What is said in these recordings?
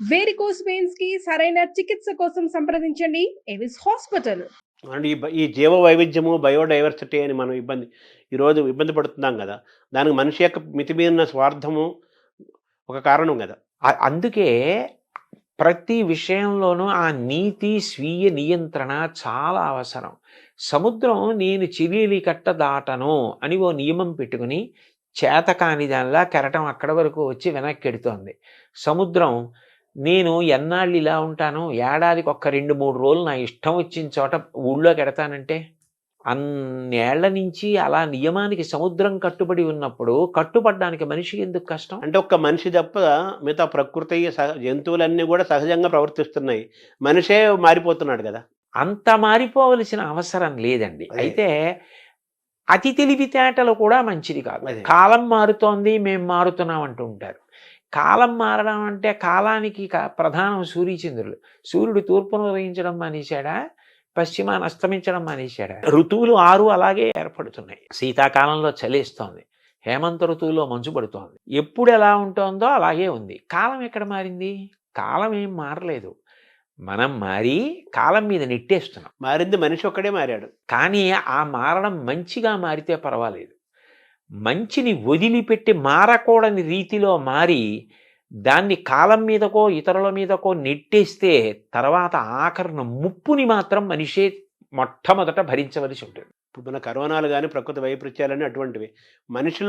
Varicose veins కి సరైన చికిత్స కోసం సంప్రదించండి ఎవిస్ హాస్పిటల్. అండ్ ఈ జీవ వైవిధ్యము, బయోడైవర్సిటీ అని మనం ఈరోజు ఇబ్బంది పడుతున్నాం గదా! దానికి మనిషి యొక్క మితిమీరిన స్వార్థము ఒక కారణం గదా! అందుకే ప్రతి విషయంలోనూ ఆ నీతి, స్వీయ నియంత్రణ చాలా అవసరం. సముద్రం నేను చిలీలి కట్ట దాటను అని ఓ నియమం పెట్టుకుని చేతకాని దానిలా కెరటం అక్కడి వరకు వచ్చి వెనక్కెడుతోంది. సముద్రం నేను ఎన్నాళ్ళు ఇలా ఉంటాను, ఏడాదికి ఒక్క 2, 3 రోజులు నా ఇష్టం వచ్చిన చోట ఊళ్ళోకెడతానంటే? అన్నేళ్ల నుంచి అలా నియమానికి సముద్రం కట్టుబడి ఉన్నప్పుడు కట్టుబడ్డానికి మనిషికి ఎందుకు కష్టం? అంటే ఒక్క మనిషి తప్ప మిగతా ప్రకృతి జంతువులన్నీ గూడా సహజంగా ప్రవర్తిస్తున్నాయి. మనిషే మారిపోతున్నాడు గదా! అంత మారిపోవలసిన అవసరం లేదండి. అదే. అయితే అతి తెలివితేటలు కూడా మంచిది కాదు. అదే. కాలం మారుతోంది, మేము మారుతున్నాం అంటూ ఉంటారు. కాలం మారడం అంటే కాలానికి ప్రధానం సూర్యచంద్రులు. సూర్యుడు తూర్పును ఉదయించడం మానేశాడా, పశ్చిమాన అస్తమించడం మానేశాడా? ఋతువులు 6 అలాగే ఏర్పడుతున్నాయి. శీతాకాలంలో చలేస్తోంది, హేమంత ఋతువులో మంచు పడుతోంది. ఎప్పుడు ఎలా ఉంటుందో అలాగే ఉంది. కాలం ఎక్కడ మారింది? కాలం ఏం మారలేదు. మనం మారి కాలం మీద నెట్టేస్తున్నాం. మారింది మనిషి ఒక్కడే మారాడు. కానీ ఆ మారడం మంచిగా మారితే పర్వాలేదు. మంచిని వదిలిపెట్టి మారకూడని రీతిలో మారి దాన్ని కాలం మీదకో ఇతరుల మీదకో నెట్టేస్తే తర్వాత ఆఖరణ ముప్పుని మాత్రం మనిషే మొట్టమొదట భరించవలసి ఉంటుంది. ఇప్పుడు మన కరోనాలు గానీ, ప్రకృతి వైపరీత్యాలని అటువంటివి. మనిషి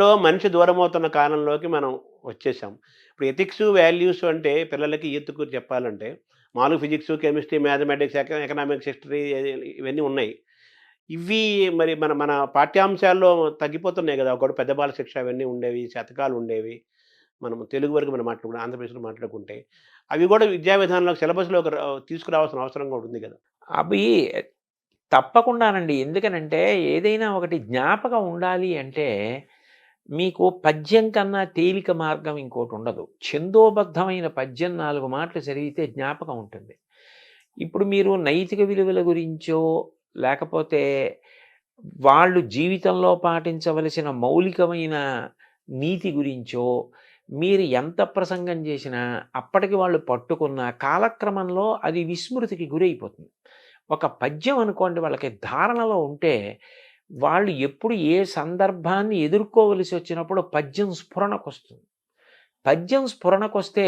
దూరమవుతున్న కాలంలోకి మనం వచ్చేసాం. ఇప్పుడు ఎథిక్స్, వాల్యూస్ అంటే పిల్లలకి ఈతకు చెప్పాలంటే మామూలుగా physics, chemistry, mathematics, economics, history ఇవన్నీ ఉన్నాయి. ఇవి మరి మన మన పాఠ్యాంశాల్లో తగ్గిపోతున్నాయి గదా! ఒకప్పుడు పెద్ద బాల శిక్ష అవన్నీ ఉండేవి, శతకాలు ఉండేవి. మనం తెలుగు వరకు మనం మాట్లాడుకుంటే, ఆంధ్రప్రదేశ్‌లో మాట్లాడుకుంటే అవి గూడా విద్యా విధానంలోకి సిలబస్‌లోకి తీసుకురావాల్సిన అవసరం కూడా ఉంది గదా! అవి తప్పకుండానండి. ఎందుకనంటే ఏదైనా ఒకటి జ్ఞాపకం ఉండాలి అంటే మీకు పద్యం కన్నా తేలిక మార్గం ఇంకోటి ఉండదు. ఛందోబద్ధమైన పద్యం 4 మాటలు చదివితే జ్ఞాపకం ఉంటుంది. ఇప్పుడు మీరు నైతిక విలువల గురించో లేకపోతే వాళ్ళు జీవితంలో పాటించవలసిన మౌలికమైన నీతి గురించో మీరు ఎంత ప్రసంగం చేసినా అప్పటికి వాళ్ళు పట్టుకున్న కాలక్రమంలో అది విస్మృతికి గురైపోతుంది. ఒక పద్యం అనుకోండి, వాళ్ళకి ధారణలో ఉంటే వాళ్ళు ఎప్పుడు ఏ సందర్భాన్ని ఎదుర్కోవలసి వచ్చినప్పుడు పద్యం స్ఫురణకొస్తుంది. పద్యం స్ఫురణకొస్తే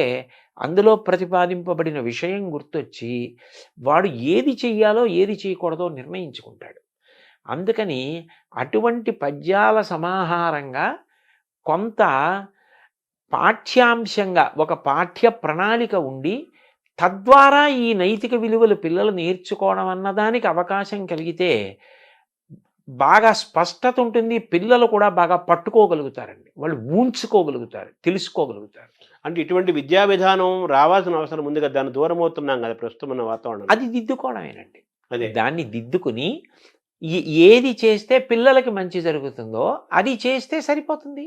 అందులో ప్రతిపాదింపబడిన విషయం గుర్తొచ్చి వాడు ఏది చెయ్యాలో ఏది చేయకూడదో నిర్ణయించుకుంటాడు. అందుకని అటువంటి పద్యాల సమాహారంగా కొంత పాఠ్యాంశంగా ఒక పాఠ్య ప్రణాళిక ఉండి తద్వారా ఈ నైతిక విలువలు పిల్లలు నేర్చుకోవడం అన్నదానికి అవకాశం కలిగితే బాగా స్పష్టత ఉంటుంది. పిల్లలు కూడా బాగా పట్టుకోగలుగుతారండి. వాళ్ళు ఊంచుకోగలుగుతారు, తెలుసుకోగలుగుతారు. అంటే ఇటువంటి విద్యా విధానం రావాల్సిన అవసరం ఉంది కదా! దాన్ని దూరమవుతున్నాం గదా! ప్రస్తుతం ఉన్న వాతావరణం. అది దిద్దుకోవడమేనండి. అదే. దాన్ని దిద్దుకుని ఏది చేస్తే పిల్లలకి మంచి జరుగుతుందో అది చేస్తే సరిపోతుంది.